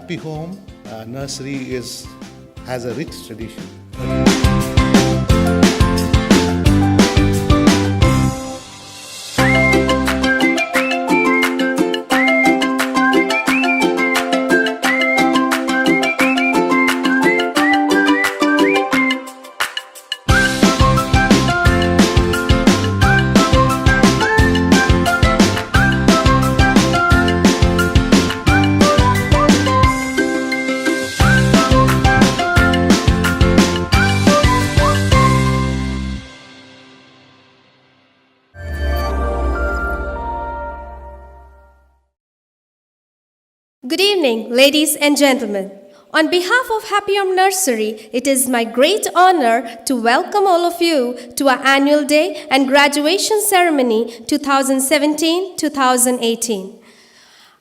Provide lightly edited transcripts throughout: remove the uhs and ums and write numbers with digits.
Happy Home Nursery has a rich tradition. Good evening, ladies and gentlemen. On behalf of Happy Home Nursery, it is my great honor to welcome all of you to our annual day and graduation ceremony 2017-2018.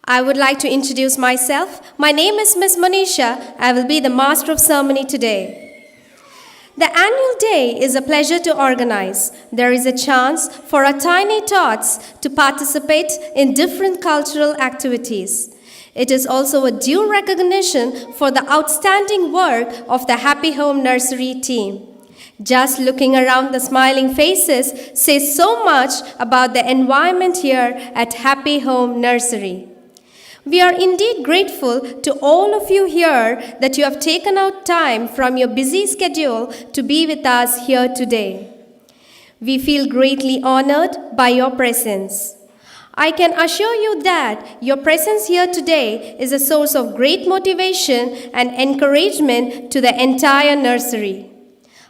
I would like to introduce myself. My name is Ms. Manisha. I will be the master of ceremony today. The annual day is a pleasure to organize. There is a chance for our tiny tots to participate in different cultural activities. It is also a due recognition for the outstanding work of the Happy Home Nursery team. Just looking around the smiling faces says so much about the environment here at Happy Home Nursery. We are indeed grateful to all of you here that you have taken out time from your busy schedule to be with us here today. We feel greatly honored by your presence. I can assure you that your presence here today is a source of great motivation and encouragement to the entire nursery.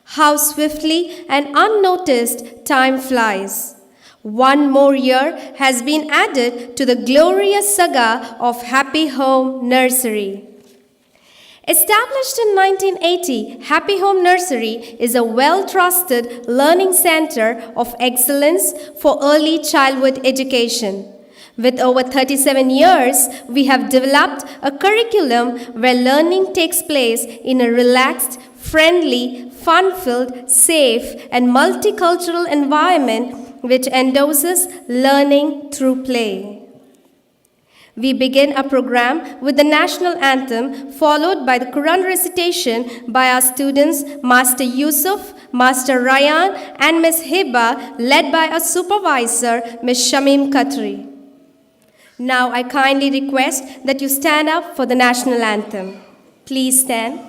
How swiftly and unnoticed time flies. One more year has been added to the glorious saga of Happy Home Nursery. Established in 1980, Happy Home Nursery is a well-trusted learning center of excellence for early childhood education. With over 37 years, we have developed a curriculum where learning takes place in a relaxed, friendly, fun-filled, safe, and multicultural environment which endorses learning through play. We begin our program with the national anthem, followed by the Quran recitation by our students, Master Yusuf, Master Ryan, and Ms. Hiba, led by our supervisor, Ms. Shamim Khatri. Now I kindly request that you stand up for the national anthem. Please stand.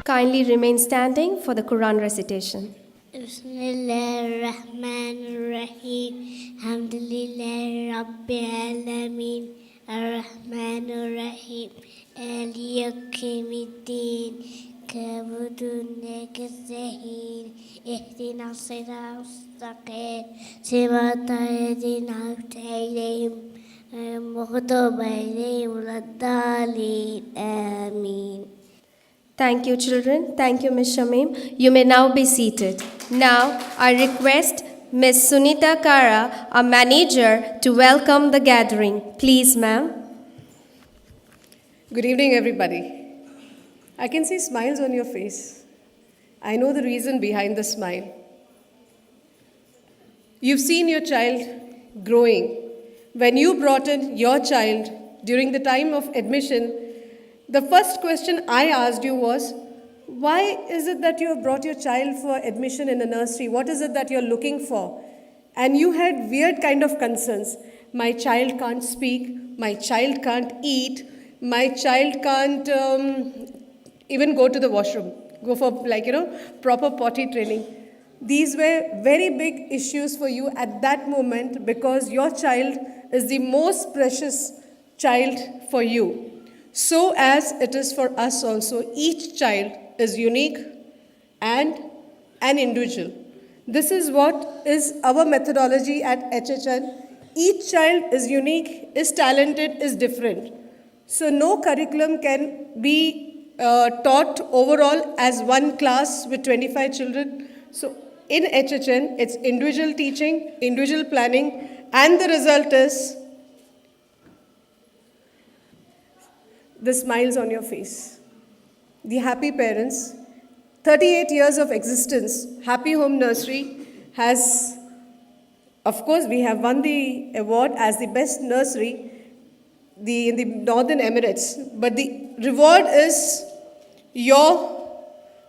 Kindly remain standing for the Quran recitation. Bismillahirrahmanirrahim. Alhamdulillahi Rabbil Alameen. Ar-Rahmanir-Rahim. Al-Yawmiddin. Kabudun nakasahin. Ihdina as-sirata al-mustaqim. Sirata alladhina an'amta alayhim. Maghdubi alayhim wala-ddallin. Ameen. Thank you, children. Thank you, Ms. Shamim. You may now be seated. Now, I request Ms. Sunita Kara, our manager, to welcome the gathering. Please, ma'am. Good evening, everybody. I can see smiles on your face. I know the reason behind the smile. You've seen your child growing. When you brought in your child during the time of admission, the first question I asked you was, why is it that you have brought your child for admission in a nursery? What is it that you're looking for? And you had weird kind of concerns. my child can't speak, my child can't eat, my child can't even go to the washroom, go for proper potty training. These were very big issues for you at that moment because your child is the most precious child for you. So as it is for us also, each child is unique and an individual. This is what is our methodology at HHN. Each child is unique, is talented, is different. So no curriculum can be taught overall as one class with 25 children. So in HHN, it's individual teaching, individual planning, and the result is the smiles on your face. The happy parents. 38 years of existence, Happy Home Nursery has, of course, we have won the award as the best nursery in the Northern Emirates. But the reward is your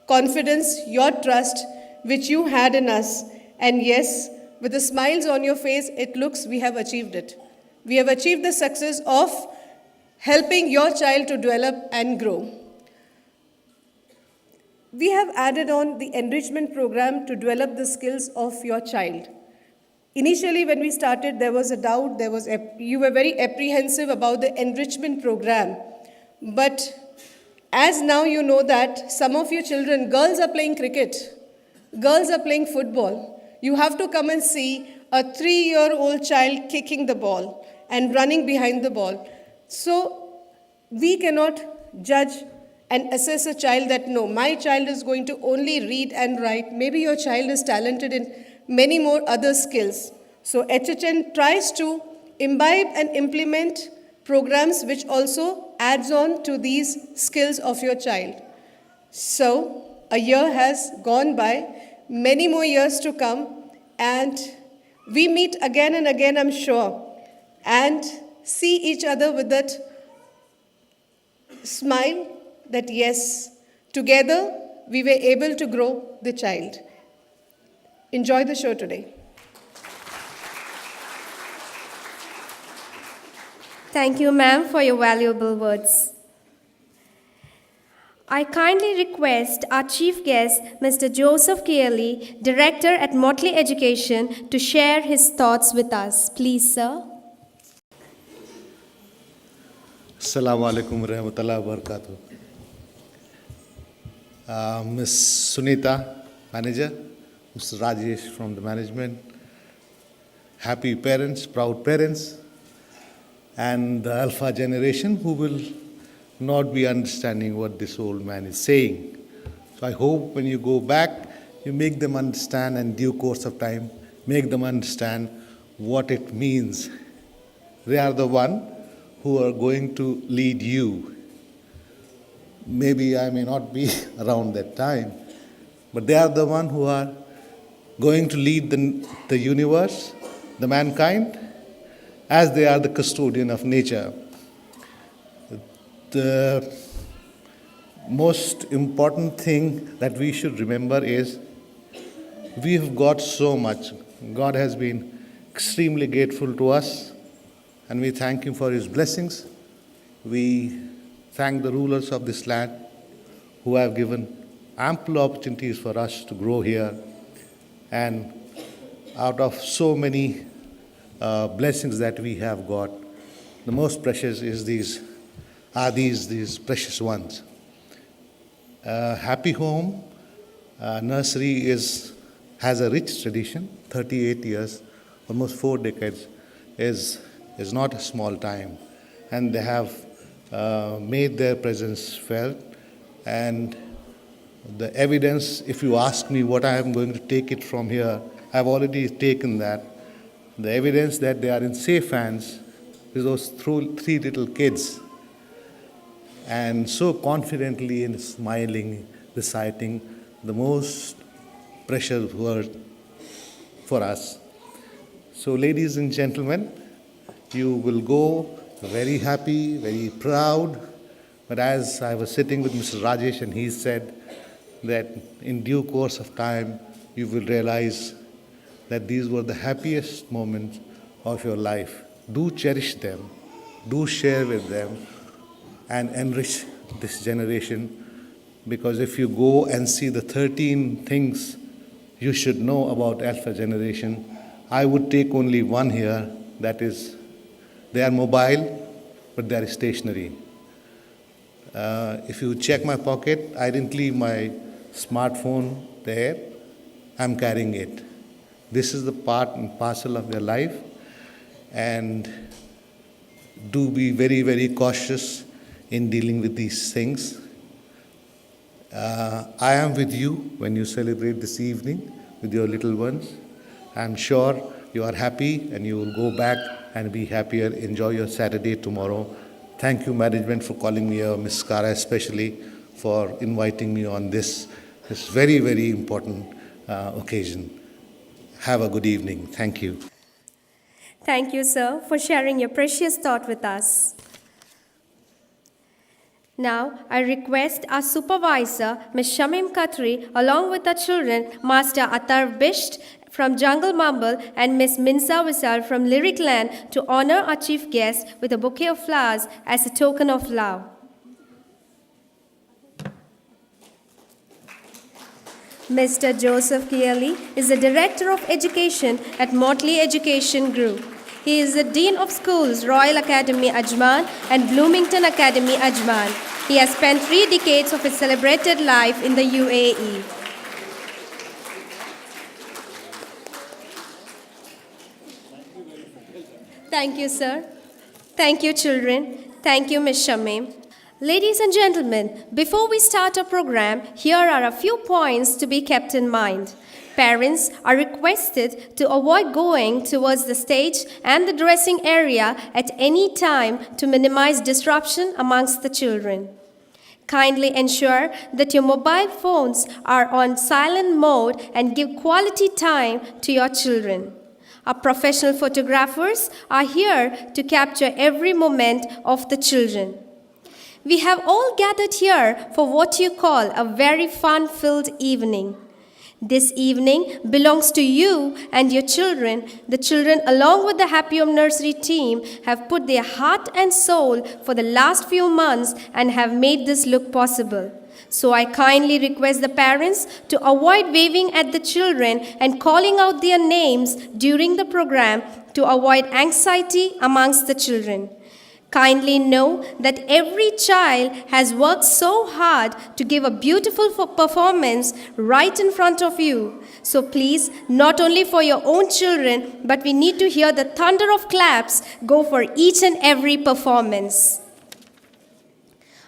confidence, your trust, which you had in us. And yes, with the smiles on your face, it looks we have achieved it. We have achieved the success of helping your child to develop and grow. We have added on the enrichment program to develop the skills of your child. Initially, when we started, there was a doubt, you were very apprehensive about the enrichment program. But as now you know that some of your children, girls are playing cricket, girls are playing football. You have to come and see a 3-year-old child kicking the ball and running behind the ball. So we cannot judge and assess a child that, no, my child is going to only read and write. Maybe your child is talented in many more other skills. So HHN tries to imbibe and implement programs which also adds on to these skills of your child. So a year has gone by, many more years to come, and we meet again and again, I'm sure, and see each other with that smile that yes, together we were able to grow the child. Enjoy the show today. Thank you, ma'am, for your valuable words. I kindly request our chief guest, Mr. Joseph Kearley, Director at Motley Education, to share his thoughts with us. Please, sir. Assalamu alaikum warahmatullahi wabarakatuh. Ms. Sunita, manager, Mr. Rajesh from the management, happy parents, proud parents, and the alpha generation who will not be understanding what this old man is saying. So I hope when you go back, you make them understand in due course of time, make them understand what it means. They are the one who are going to lead you. Maybe I may not be around that time, but they are the one who are going to lead the universe, the mankind, as they are the custodian of nature. The most important thing that we should remember is we have got so much. God has been extremely grateful to us, and we thank Him for His blessings. We thank the rulers of this land who have given ample opportunities for us to grow here. And out of so many blessings that we have got, the most precious is these precious ones. Happy Home Nursery has a rich tradition. 38 years, almost 4 decades, is not a small time, and they have made their presence felt. And the evidence, if you ask me what I am going to take it from here, I've already taken that. The evidence that they are in safe hands is those 3 little kids, and so confidently and smiling, reciting the most precious word for us. So, ladies and gentlemen, you will go very happy, very proud. But as I was sitting with Mr. Rajesh, and he said that in due course of time, you will realize that these were the happiest moments of your life. do cherish them, do share with them, and enrich this generation. Because if you go and see the 13 things you should know about Alpha generation, I would take only one here, that is, they are mobile, but they are stationary. If you check my pocket, I didn't leave my smartphone there, I'm carrying it. This is the part and parcel of their life, and do be very, very cautious in dealing with these things. I am with you when you celebrate this evening with your little ones. I'm sure you are happy and you will go back and be happier. Enjoy your Saturday tomorrow. Thank you, management, for calling me here, Ms. Kara especially, for inviting me on this very, very important occasion. Have a good evening. Thank you. Thank you, sir, for sharing your precious thought with us. Now, I request our supervisor, Ms. Shamim Khatri, along with the children, Master Atar Bisht from Jungle Mumble and Ms. Minsa Wisal from Lyric Land, to honor our chief guest with a bouquet of flowers as a token of love. Mr. Joseph Kieli is the Director of Education at Motley Education Group. He is the Dean of Schools, Royal Academy Ajman and Bloomington Academy Ajman. He has spent 3 decades of his celebrated life in the UAE. Thank you, sir. Thank you, children. Thank you, Ms. Shamim. Ladies and gentlemen, before we start our program, here are a few points to be kept in mind. Parents are requested to avoid going towards the stage and the dressing area at any time to minimize disruption amongst the children. Kindly ensure that your mobile phones are on silent mode and give quality time to your children. Our professional photographers are here to capture every moment of the children. We have all gathered here for what you call a very fun-filled evening. This evening belongs to you and your children. The children, along with the Happy Home Nursery team, have put their heart and soul for the last few months and have made this look possible. So I kindly request the parents to avoid waving at the children and calling out their names during the program to avoid anxiety amongst the children. Kindly know that every child has worked so hard to give a beautiful performance right in front of you. So please, not only for your own children, but we need to hear the thunder of claps go for each and every performance.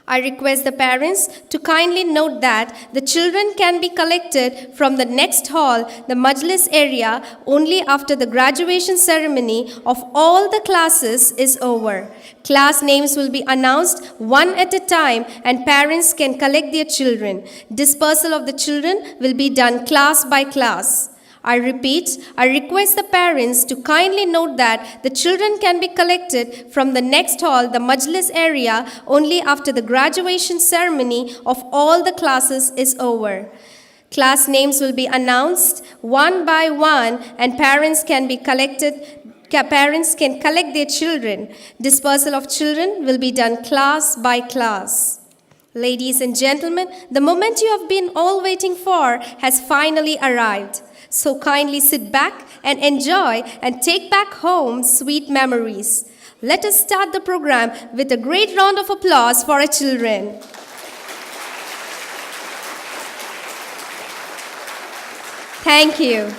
I request the parents to kindly note that the children can be collected from the next hall, the Majlis area, only after the graduation ceremony of all the classes is over. Class names will be announced one at a time and parents can collect their children. Dispersal of the children will be done class by class. I repeat, I request the parents to kindly note that the children can be collected from the next hall, the Majlis area, only after the graduation ceremony of all the classes is over. Class names will be announced one by one and parents can collect their children. Dispersal of children will be done class by class. Ladies and gentlemen, the moment you have been all waiting for has finally arrived. So kindly sit back and enjoy and take back home sweet memories. Let us start the program with a great round of applause for our children. Thank you.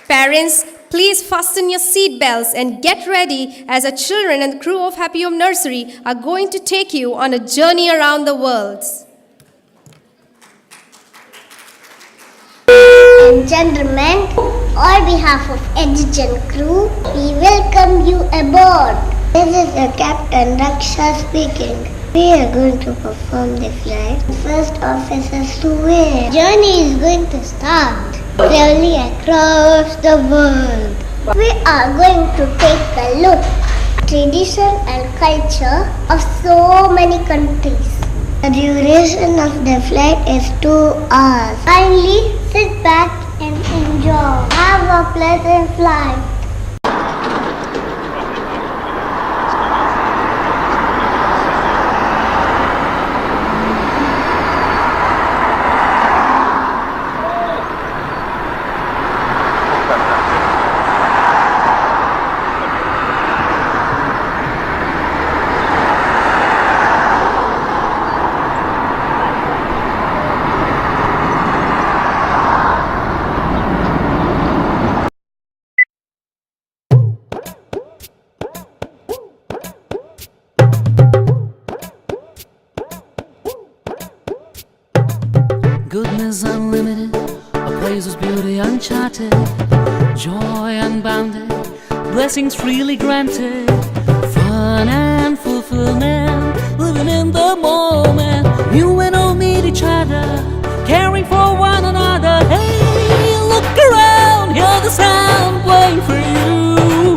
Parents, please fasten your seat belts and get ready as our children and the crew of Happy Home Nursery are going to take you on a journey around the world. And gentlemen, on behalf of Edgen crew, we welcome you aboard. This is the Captain Raksha speaking. We are going to perform the flight. First officers to wear. Journey is going to start. Traveling across the world. We are going to take a look at tradition and culture of so many countries. The duration of the flight is 2 hours. Kindly sit back and enjoy. Have a pleasant flight. Goodness unlimited, a place whose beauty uncharted, joy unbounded, blessings freely granted, fun and fulfillment, living in the moment. You and I meet each other, caring for one another. Hey, look around, hear the sound playing for you.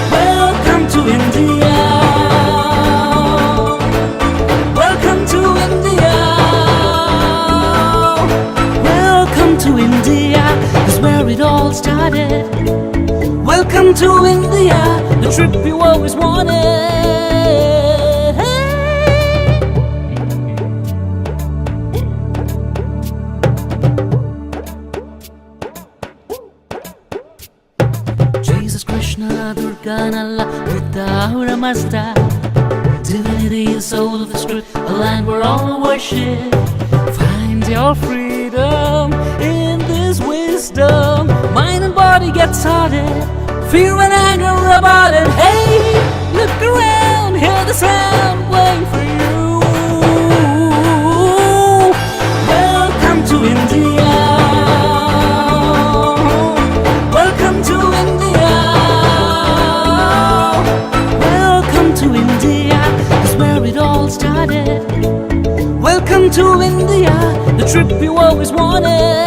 Welcome to India. Welcome to India. Welcome to India, is where it all started. Welcome to India, the trip you always wanted. Jesus, Krishna, Durga, Nalla, Buddha, Ahura Mazda, divinity, the soul of the script, a land where all worship. Find your freedom in this wisdom. Mind and body get sorted, fear and anger about it. Hey, look around, hear the sound playing for you. Welcome to India. Welcome to India. Welcome to India, is where it all started. Welcome to India, the trip you always wanted.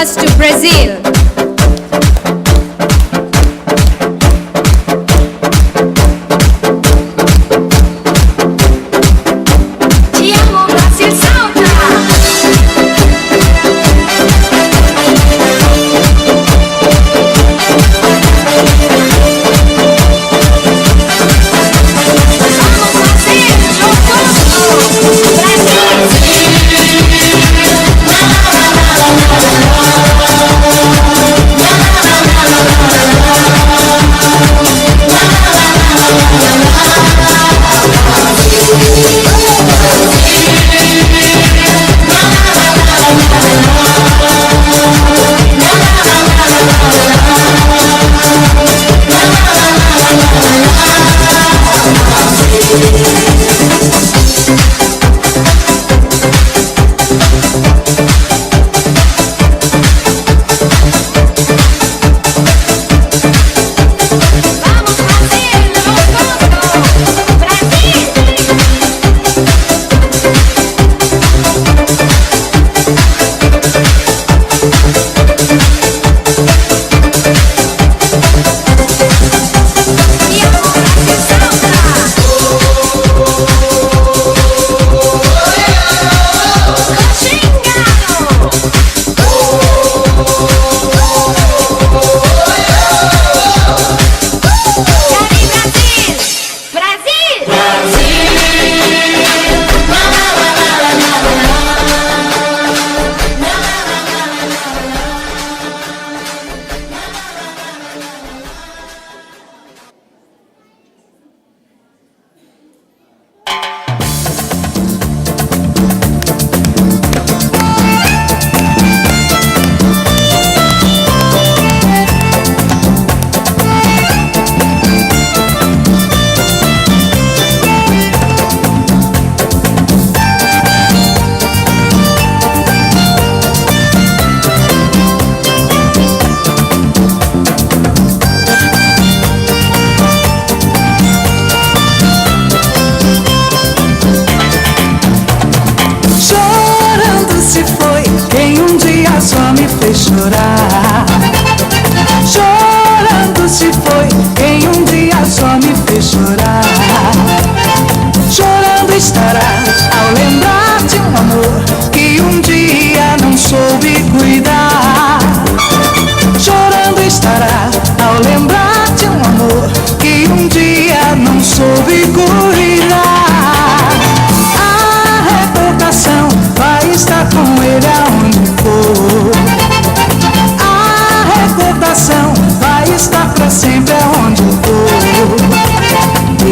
us to Brazil. Ti amo, Brasil, salta! chorar. Chorando se foi quem um dia só me fez chorar. Chorando estará ao lembrar de um amor que um dia não soube cuidar. Chorando estará ao lembrar de um amor que um dia não soube cuidar. A recordação vai estar com ele aonde for. A recordação vai estar pra sempre aonde for.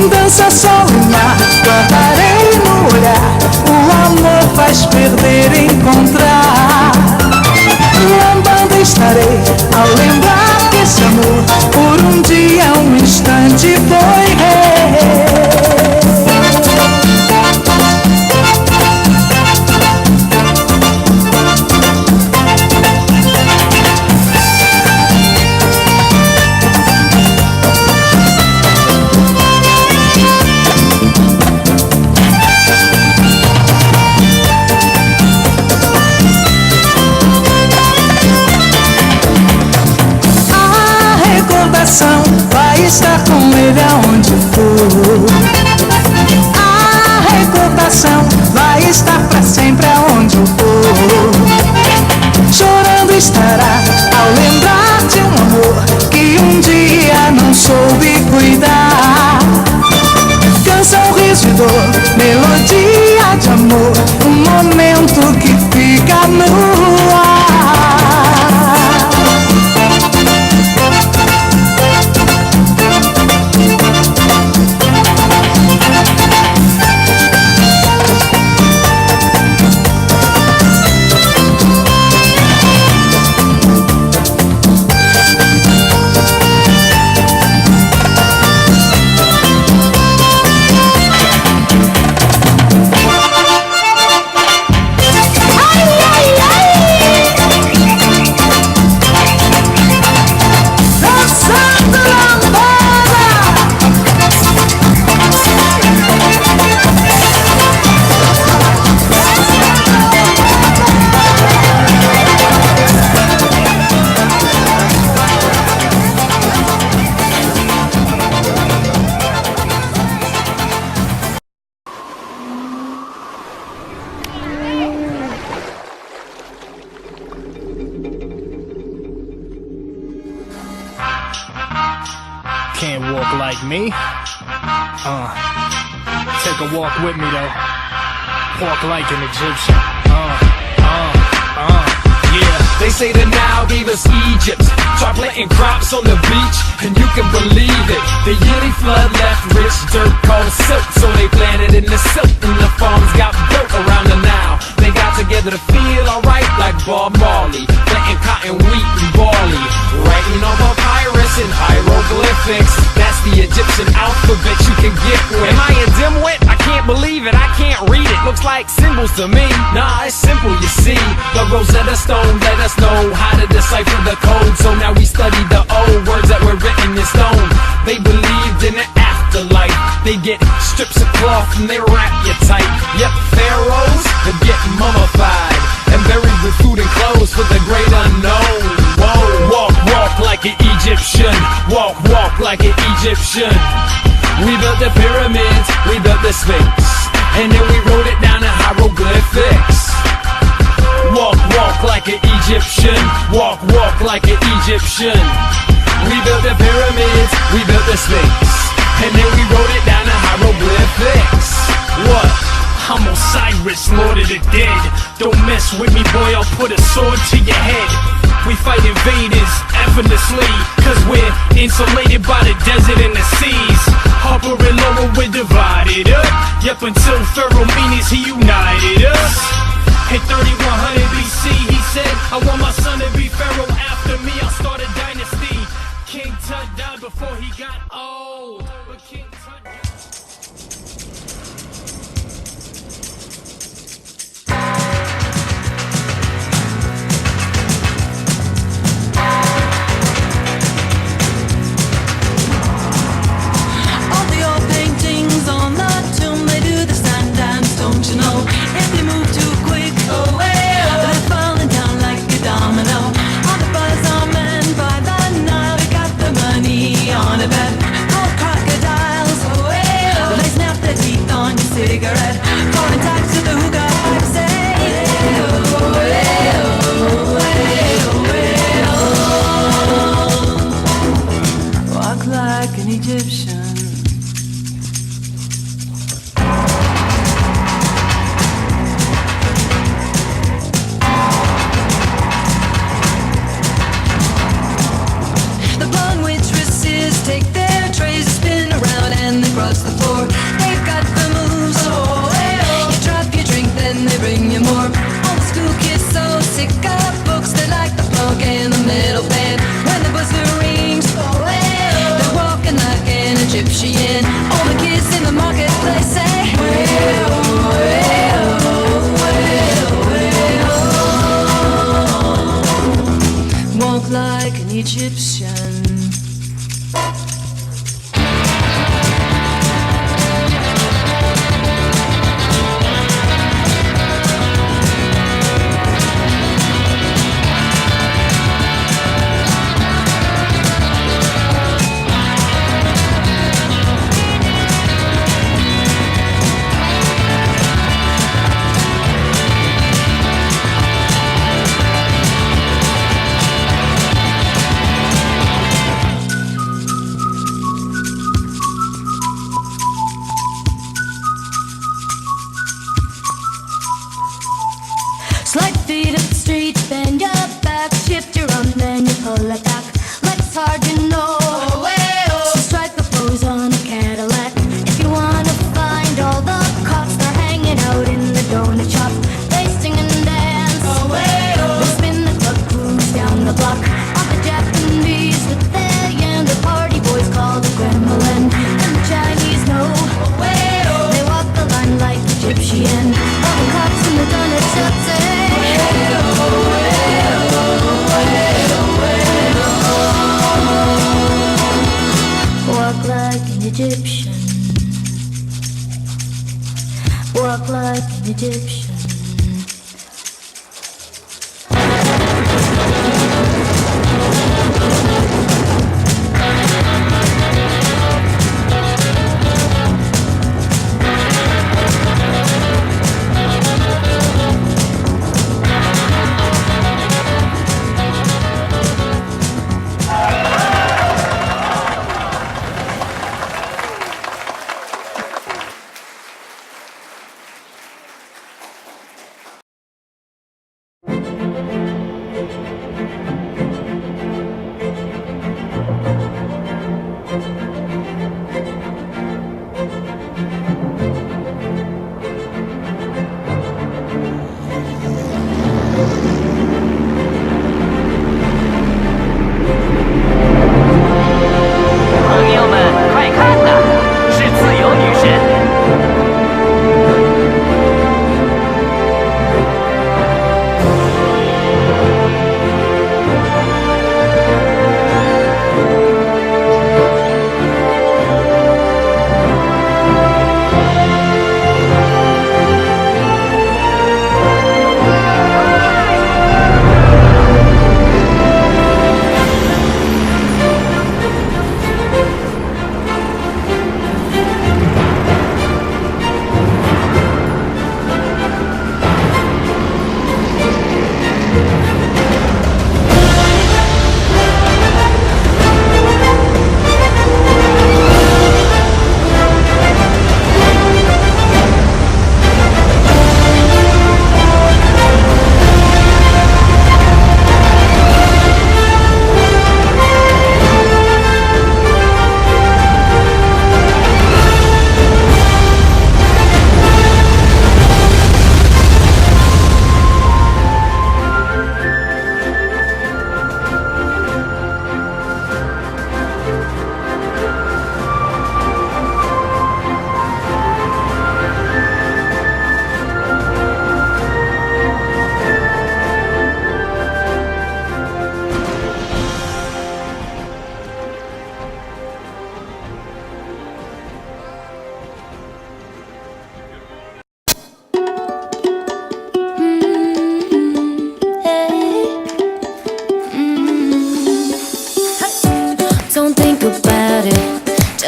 Dança, sol e mar, guardarei no olhar. O amor faz perder e encontrar. Lambando estarei ao lembrar que esse amor por um dia, um instante foi rei. Vai estar com ele aonde for. A recordação vai estar pra sempre aonde for. Chorando estará ao lembrar de um amor que um dia não soube cuidar. Canção, riso e dor, melodia de amor, um momento que fica no ar. like me. Take a walk with me though. Walk like an Egyptian. Yeah. They say the Nile gave us Egypt. Try planting crops on the beach, and you can believe it. The yearly flood left rich dirt called silt, so they planted in the silt, and the farms got built around the Nile. They got together to feel alright like Bob Marley, planting cotton, wheat, and barley, writing on papyrus and hieroglyphics. That's the Egyptian alphabet you can get with. Am I a dimwit? I can't believe it, I can't read it. Looks like symbols to me. Nah, it's simple, you see. The Rosetta Stone let us know how to decipher the code. So now we study the old words that were written in stone. They believed in the afterlife. They get strips of cloth and they wrap you tight. Yep, pharaohs would get mummified and buried with food and clothes for the great unknown. Whoa, walk, walk like an Egyptian. Walk, walk like an Egyptian. We built the pyramids, we built the Sphinx, and then we wrote it down in hieroglyphics. Walk, walk like an Egyptian. Walk, walk like an Egyptian. We built the pyramids, we built the Sphinx, and then we wrote it down in hieroglyphics. What? I'm Osiris, Lord of the Dead. Don't mess with me, boy, I'll put a sword to your head. We fight invaders effortlessly, cause we're insulated by the desert and the seas. Upper and lower, we're divided up. Yep, until Pharaoh Menes, he united us. In 3100 BC, he said, I want my son to be Pharaoh. After me, I'll start a dynasty. King Tut died before he got old, but King Tut... All the old paintings on the tomb, they do the sand dance, don't you know? If you move too quick, they're falling down like a domino. All the buzz on men by the Nile, we got the money on a bet. Gold crocodiles, they snap their teeth on your cigarette. Calling tax to the hookah, say, walk like an Egyptian. The blonde waitresses take their trays, spin around and they cross the floor. They've got the moves. You drop your drink, then they bring you more. All the school kids so sick of books, they like the plug and the middle band. When the buzzer rings, they're walking like an Egyptian. All the kids in the marketplace say, walk like an Egyptian. Slide feet up the street, bend your back, shift your arm, then you pull it back. Legs hard, you know. So strike a pose on a Cadillac. If you wanna find all the cops, they're hanging out in the donut shop. They sing and dance. They spin the club cruise down the block. All the Japanese with their yen, the party boys call the Kremlin, and the Chinese know. They walk the line like Egyptian. All the cops in the donut shop say, walk like an Egyptian. Walk like an Egyptian.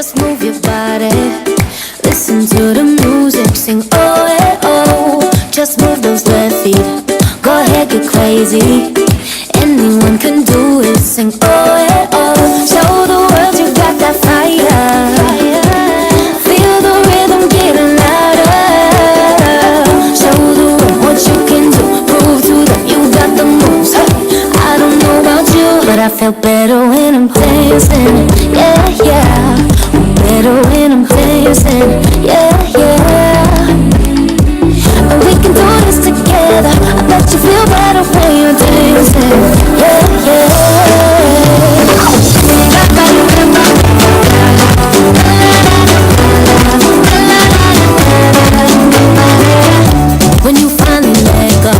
Just move your body. Listen to the music, sing oh eh oh. Just move those left feet. Go ahead, get crazy. Anyone can do it, sing oh eh oh. Show the world you got that fire. Feel the rhythm getting louder. Show the world what you can do. Prove to them you got the moves. Hey, I don't know about you, but I feel better when I'm dancing. Yeah, yeah. Better when I'm dancing. Yeah, yeah. And we can do this together. I bet you feel better when you're dancing. Yeah, yeah. When you finally let go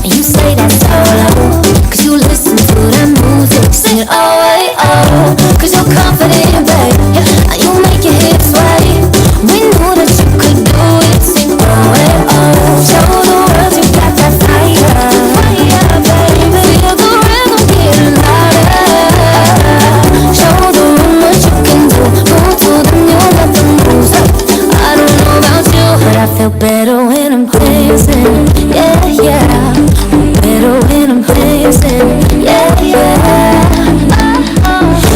and you say that solo, 'cause you listen to that music, sing it oh, hey, oh. 'Cause you're confident, babe, and you make your hips sway. We knew that you could do it, sing oh, hey, oh. Show the world you got that fire, fire, baby. Feel the rhythm getting louder. Show the room what you can do. Move to the new rhythm moves. I don't know about you, but I feel better when I'm dancing. Yeah, yeah. Better when I'm dancing. Yeah, yeah.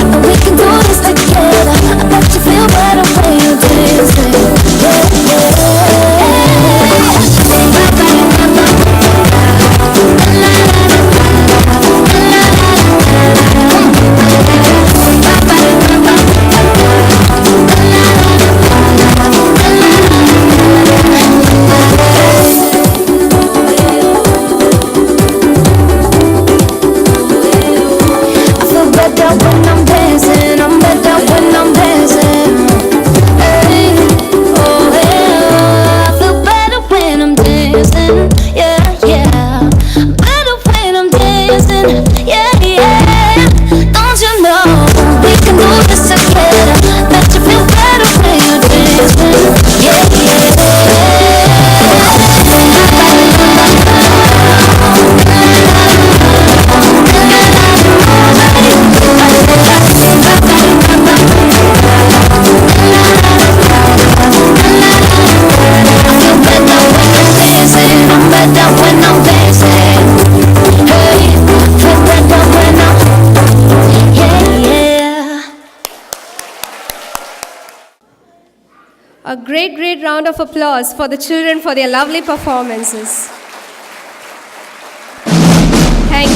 And we can do this together. I bet you feel better when you're dancing. Yeah, yeah. I feel better when I'm dancing. I'm better when I'm dancing. Hey, oh yeah. I feel better when I'm dancing. Yeah, yeah. Better when I'm dancing. Yeah, yeah. Don't you know we can do this together? Bet you feel better when you're dancing. Yeah, yeah. I'm better when I'm dancing. Hey, feel better when I'm, yeah, yeah. A great, great round of applause for the children for their lovely performances. Thank you.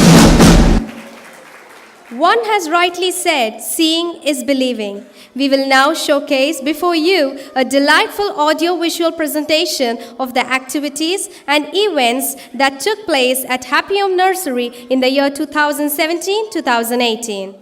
One has rightly said, seeing is believing. We will now showcase before you a delightful audio-visual presentation of the activities and events that took place at Happy Home Nursery in the year 2017-2018.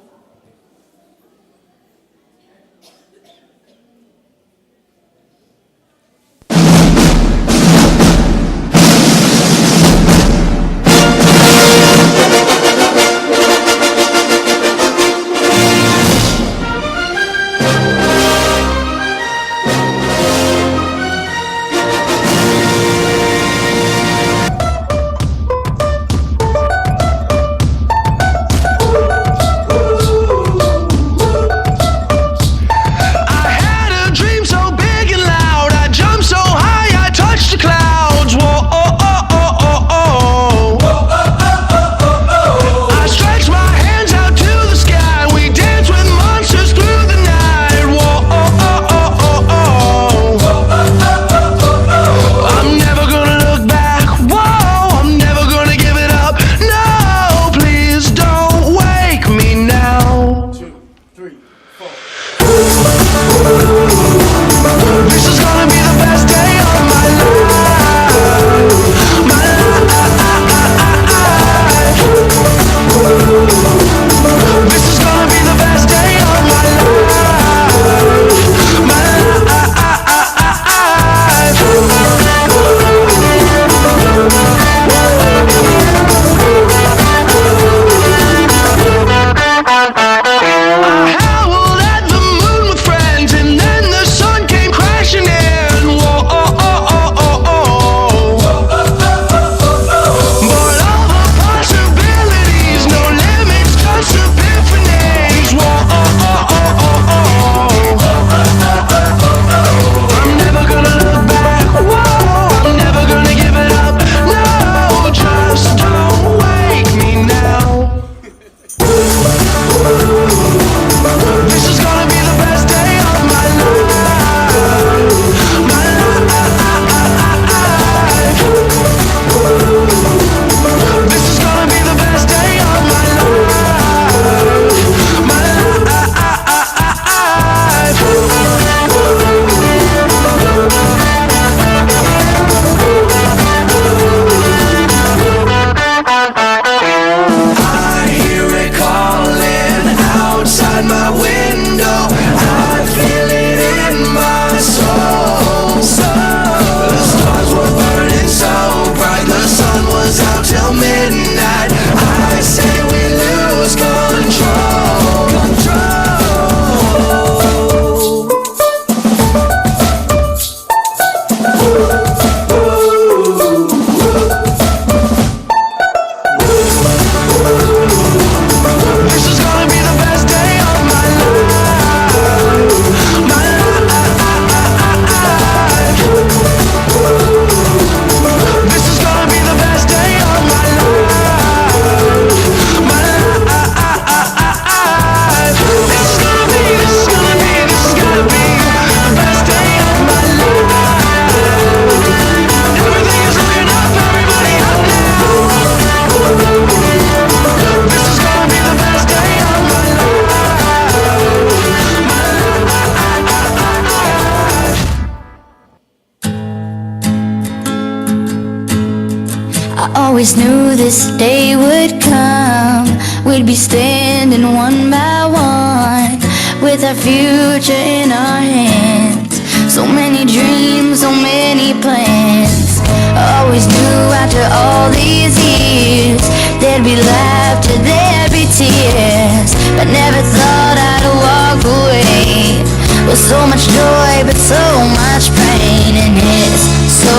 I always knew this day would come. We'd be standing one by one with our future in our hands. So many dreams, so many plans. I always knew after all these years there'd be laughter, there'd be tears, but never thought I'd walk away with so much joy but so much pain. And it's so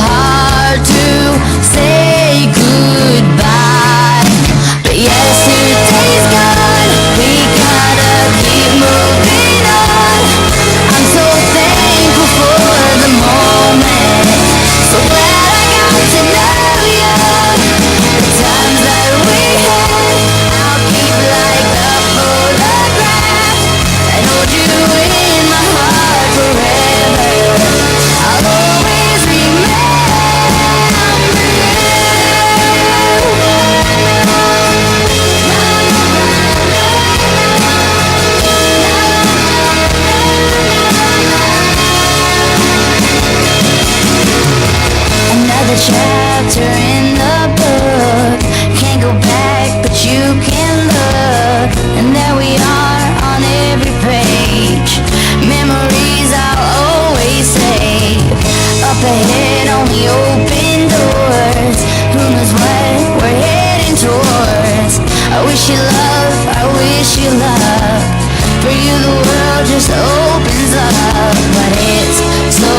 hard to say goodbye, but yesterday's gone, we gotta keep moving on. I'm so thankful for the moment, so glad I got to know you. The times that we had, I'll keep like a photograph and hold you in my heart forever. I'll always remember you. Another chapter in the book. Can't go back, but you can look. And there we are on every page. Memories I'll always save. Up ahead, only open doors. Who knows what we're heading towards? I wish you love, I wish you luck. For you the world just opens up, but it's so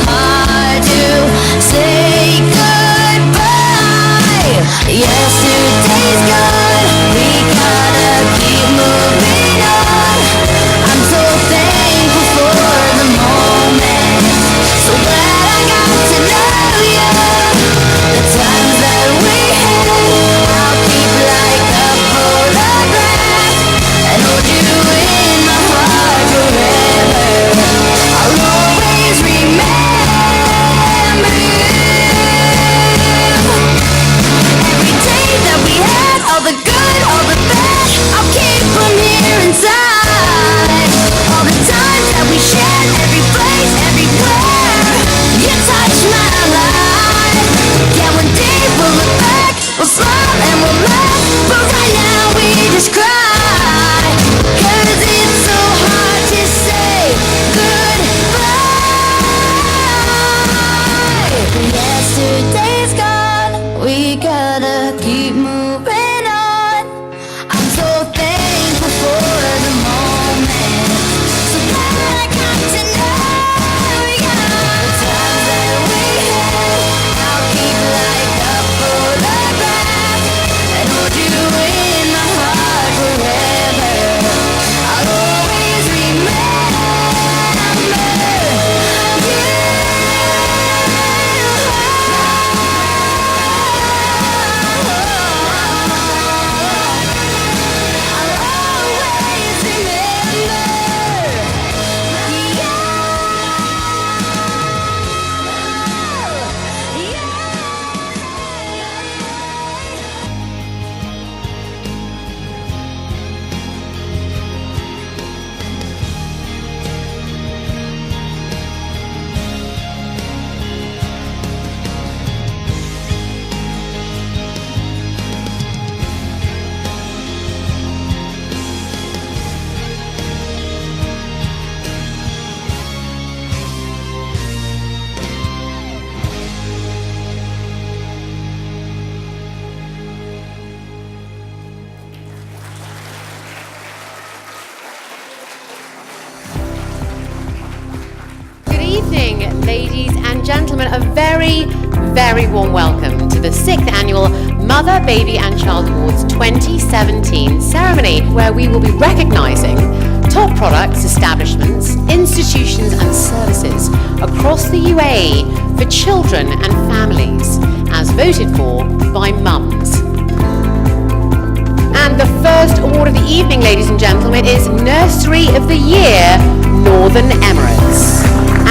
hard to say goodbye. Yesterday's gone, we gotta keep moving on. I'm so thankful for the moment, so glad I got to know you. The times that we had, I'll keep like a photograph and hold you in my heart forever. I'll always remember you. Every day that we had, all the good, all the bad, I'll keep them here inside. All the times that we shared, every place, everywhere, you touched my life. Yeah, one day we'll look back, we'll smile and we'll laugh, but right now we just cry. 'Cause it's so hard to say goodbye. Yesterday's gone, we gotta keep moving on. I'm so thankful for the moment, so glad I got to know you. The times that we had, I'll keep like a photograph and hold you in my heart forever. I'll always remember you. Good evening, ladies and gentlemen. A very, very warm welcome to the 6th Annual Mother, Baby and Child Awards 2017 ceremony, where we will be recognising top products, establishments, institutions and services across the UAE for children and families, as voted for by mums. And the first award of the evening, ladies and gentlemen, is Nursery of the Year, Northern Emirates.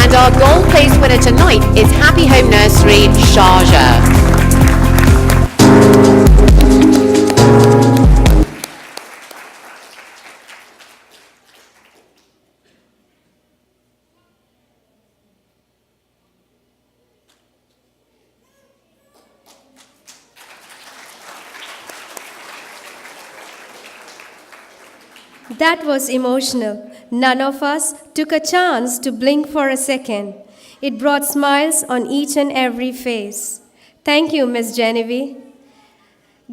And our gold place winner tonight is Happy Home Nursery, Sharjah. That was emotional. None of us took a chance to blink for a second. It brought smiles on each and every face. Thank you, Miss Genevieve.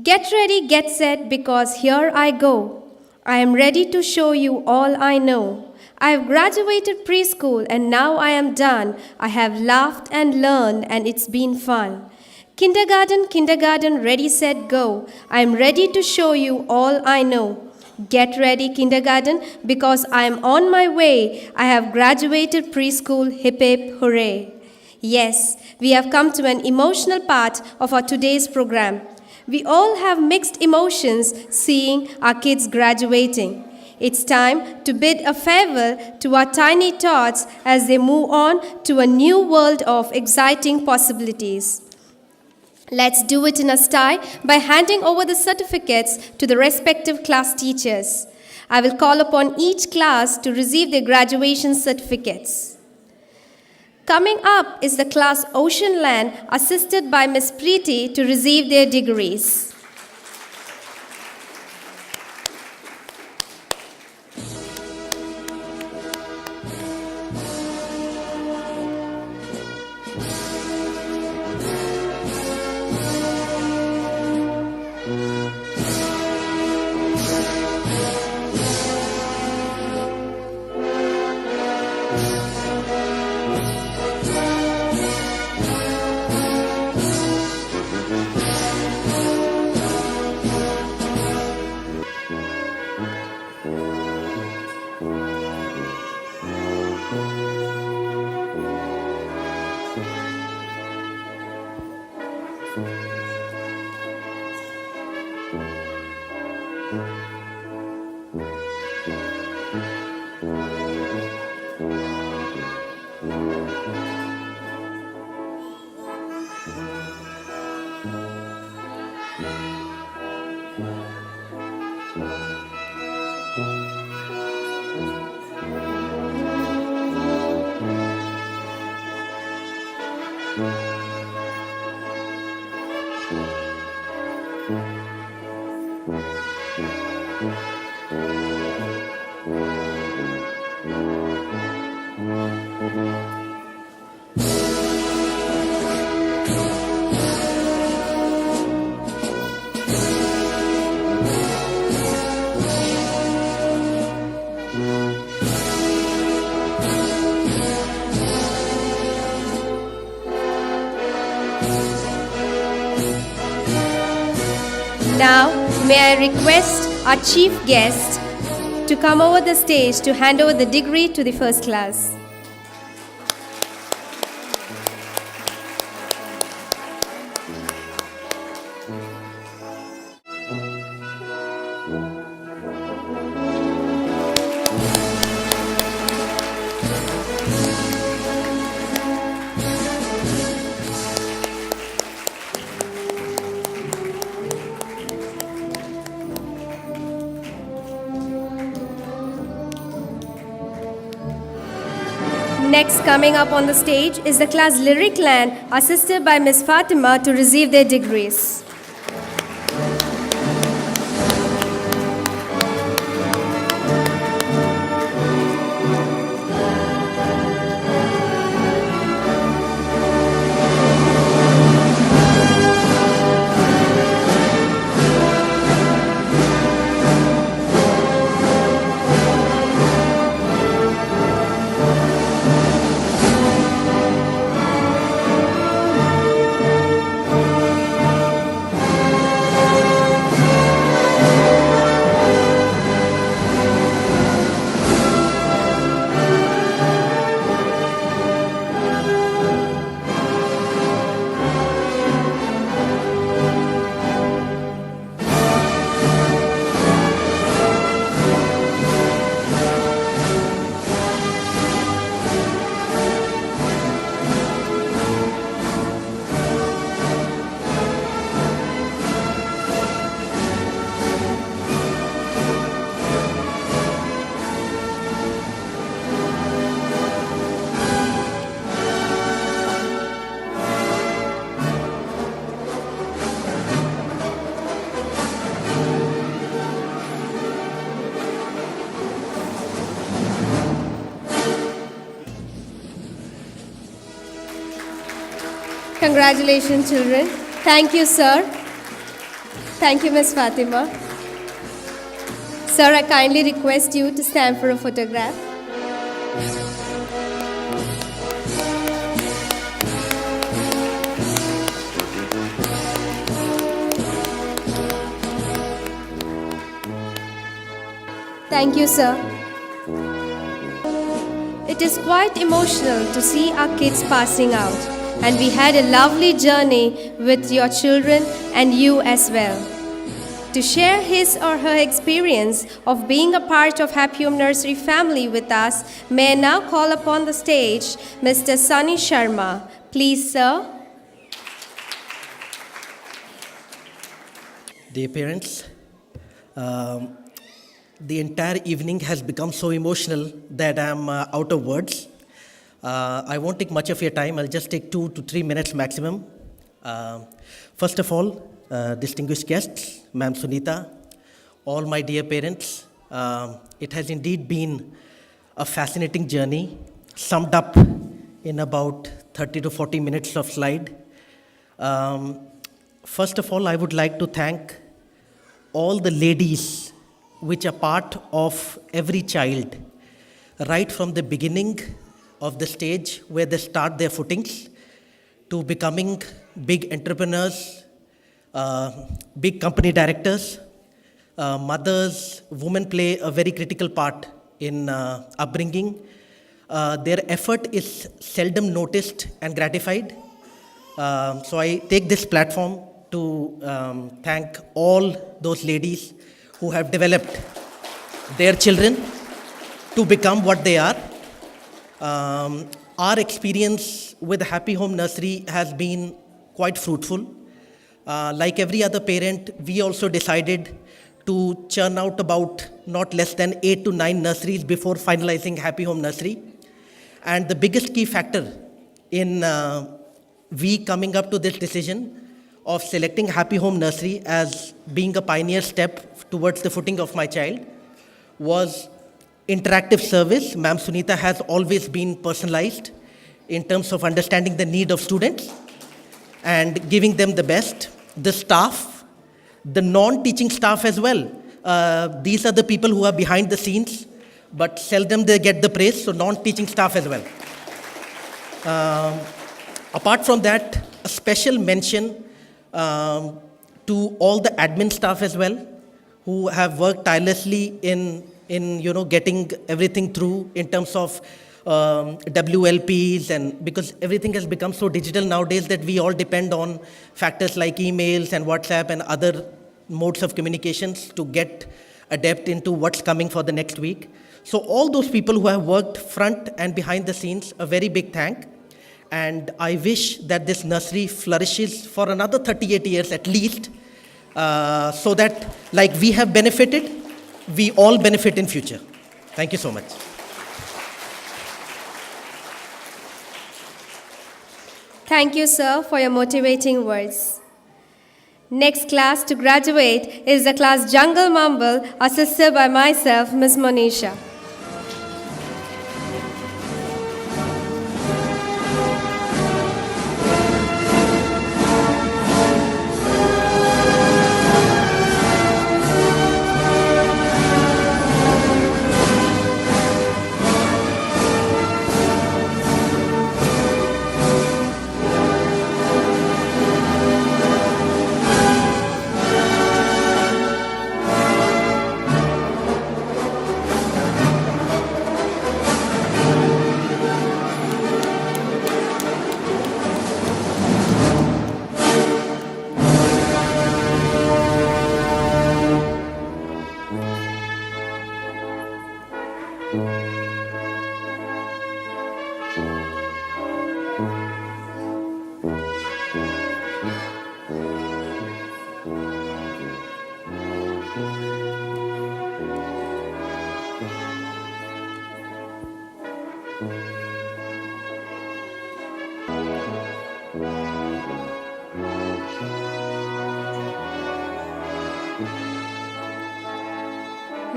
Get ready, get set, because here I go. I am ready to show you all I know. I have graduated preschool and now I am done. I have laughed and learned and it's been fun. Kindergarten, ready, set, go. I am ready to show you all I know. Get ready, kindergarten, because I am on my way. I have graduated preschool, hip hip, hooray. Yes, we have come to an emotional part of our today's program. We all have mixed emotions seeing our kids graduating. It's time to bid a farewell to our tiny tots as they move on to a new world of exciting possibilities. Let's do it in a style by handing over the certificates to the respective class teachers. I will call upon each class to receive their graduation certificates. Coming up is the class Ocean Land, assisted by Miss Preeti to receive their degrees. Now, may I request our chief guest to come over the stage to hand over the degree to the first class. Next coming up on the stage is the class Lyric Land, assisted by Miss Fatima to receive their degrees. Congratulations, children. Thank you, sir. Thank you, Miss Fatima. Sir, I kindly request you to stand for a photograph. Thank you, sir. It is quite emotional to see our kids passing out, and we had a lovely journey with your children and you as well. To share his or her experience of being a part of Happy Home Nursery family with us, may I now call upon the stage Mr. Sunny Sharma. Please, sir. Dear parents, the entire evening has become so emotional that I'm out of words. I won't take much of your time. I'll just take 2 to 3 minutes maximum. First of all, distinguished guests, Ma'am Sunita, all my dear parents, it has indeed been a fascinating journey, summed up in about 30 to 40 minutes of slide. First of all, I would like to thank all the ladies which are part of every child, right from the beginning of the stage where they start their footings to becoming big entrepreneurs, big company directors, mothers. Women play a very critical part in upbringing. Their effort is seldom noticed and gratified. So I take this platform to thank all those ladies who have developed their children to become what they are. Our experience with Happy Home Nursery has been quite fruitful. Like every other parent, we also decided to churn out about not less than 8 to 9 nurseries before finalizing Happy Home Nursery. And the biggest key factor in we coming up to this decision of selecting Happy Home Nursery as being a pioneer step towards the footing of my child was interactive service. Ma'am Sunita has always been personalized in terms of understanding the need of students and giving them the best. The staff, the non-teaching staff as well. These are the people who are behind the scenes, but seldom they get the praise, so non-teaching staff as well. Apart from that, a special mention to all the admin staff as well, who have worked tirelessly in getting everything through in terms of WLPs, and because everything has become so digital nowadays that we all depend on factors like emails and WhatsApp and other modes of communications to get adept into what's coming for the next week. So all those people who have worked front and behind the scenes, a very big thank. And I wish that this nursery flourishes for another 38 years at least, so that like we have benefited, we all benefit in future. Thank you so much. Thank you, sir, for your motivating words. Next class to graduate is the class Jungle Mumble, assisted by myself, Ms. Monisha.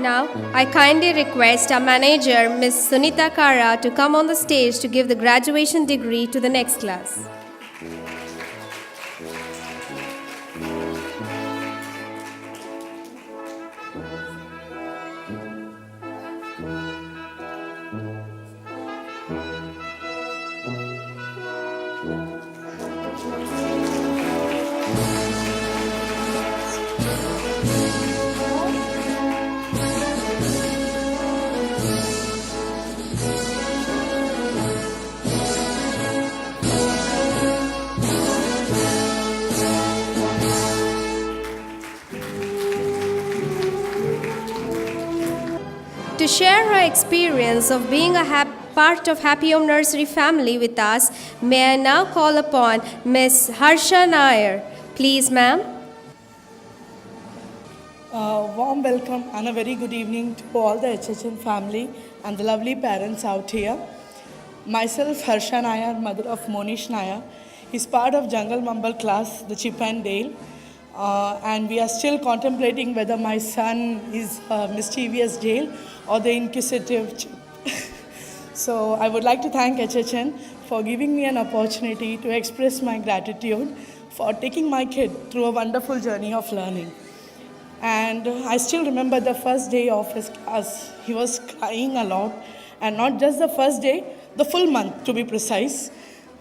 Now, I kindly request our manager, Ms. Sunita Kara, to come on the stage to give the graduation degree to the next class. To share her experience of being a part of Happy Home Nursery family with us, may I now call upon Miss Harsha Nair. Please, ma'am. Warm welcome and a very good evening to all the HHN family and the lovely parents out here. Myself, Harsha Nair, mother of Monish Nair, is part of Jungle Mumble class, the Chip and Dale. And we are still contemplating whether my son is mischievous Dale or the inquisitive Chip. So I would like to thank HHN for giving me an opportunity to express my gratitude for taking my kid through a wonderful journey of learning. And I still remember the first day of his class. He was crying a lot, and not just the first day, the full month to be precise.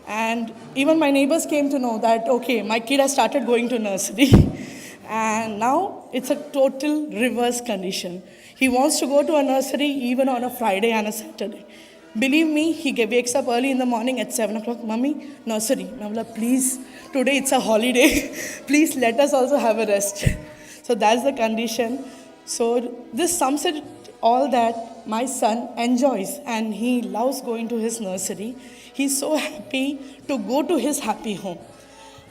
And even my neighbors came to know that, okay, my kid has started going to nursery. And now it's a total reverse condition. He wants to go to a nursery even on a Friday and a Saturday. Believe me, he wakes up early in the morning at 7 o'clock, Mummy, nursery. Mavla, please, today it's a holiday. Please let us also have a rest. So that's the condition. So this sums it all that my son enjoys and he loves going to his nursery. He's so happy to go to his happy home.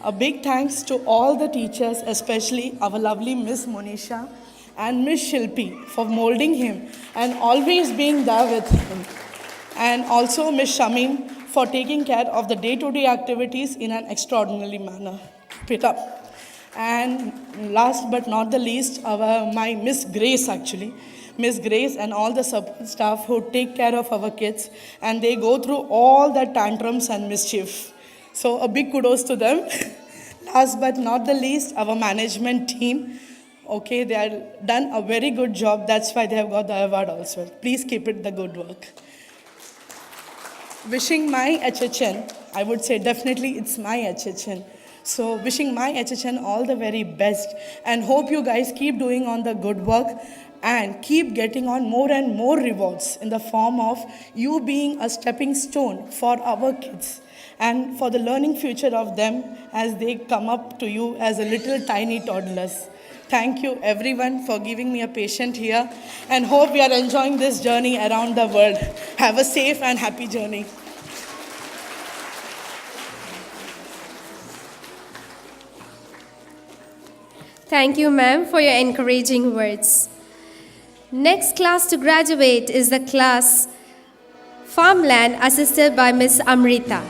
A big thanks to all the teachers, especially our lovely Miss Monisha and Miss Shilpi for molding him and always being there with him. And also Miss Shamim for taking care of the day-to-day activities in an extraordinary manner. Keep it up. And last but not the least, my Miss Grace actually. Miss Grace and all the support staff who take care of our kids and they go through all the tantrums and mischief. So a big kudos to them. Last but not the least, our management team. Okay, they have done a very good job. That's why they have got the award also. Please keep it the good work. Wishing my HHN, I would say definitely it's my HHN. So wishing my HHN all the very best and hope you guys keep doing on the good work and keep getting on more and more rewards in the form of you being a stepping stone for our kids and for the learning future of them as they come up to you as a little tiny toddlers. Thank you everyone for giving me a patient here and hope we are enjoying this journey around the world. Have a safe and happy journey. Thank you, ma'am, for your encouraging words. Next class to graduate is the class Farmland, assisted by Miss Amrita.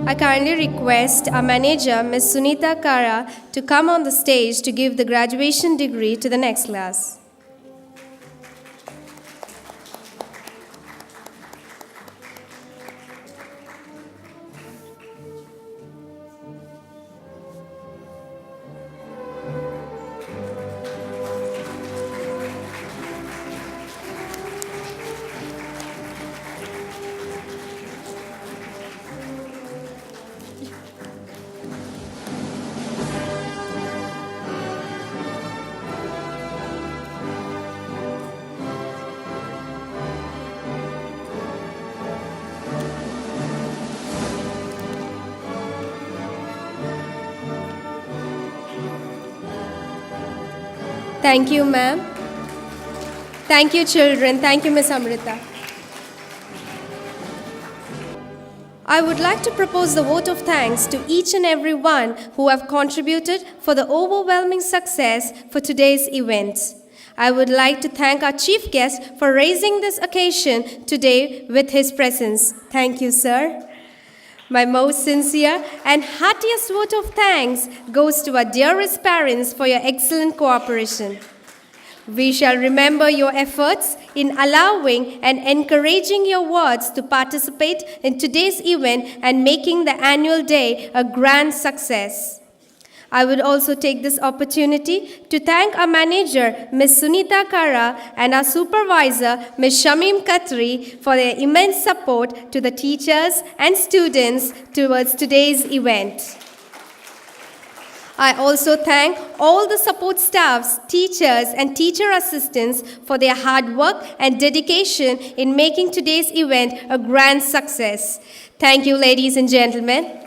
I kindly request our manager, Ms. Sunita Kara, to come on the stage to give the graduation degree to the next class. Thank you, ma'am. Thank you, children. Thank you, Miss Amrita. I would like to propose the vote of thanks to each and every one who have contributed for the overwhelming success for today's event. I would like to thank our chief guest for raising this occasion today with his presence. Thank you, sir. My most sincere and heartiest vote of thanks goes to our dearest parents for your excellent cooperation. We shall remember your efforts in allowing and encouraging your wards to participate in today's event and making the annual day a grand success. I would also take this opportunity to thank our manager, Ms. Sunita Kara, and our supervisor, Ms. Shamim Khatri, for their immense support to the teachers and students towards today's event. I also thank all the support staffs, teachers, and teacher assistants for their hard work and dedication in making today's event a grand success. Thank you, ladies and gentlemen.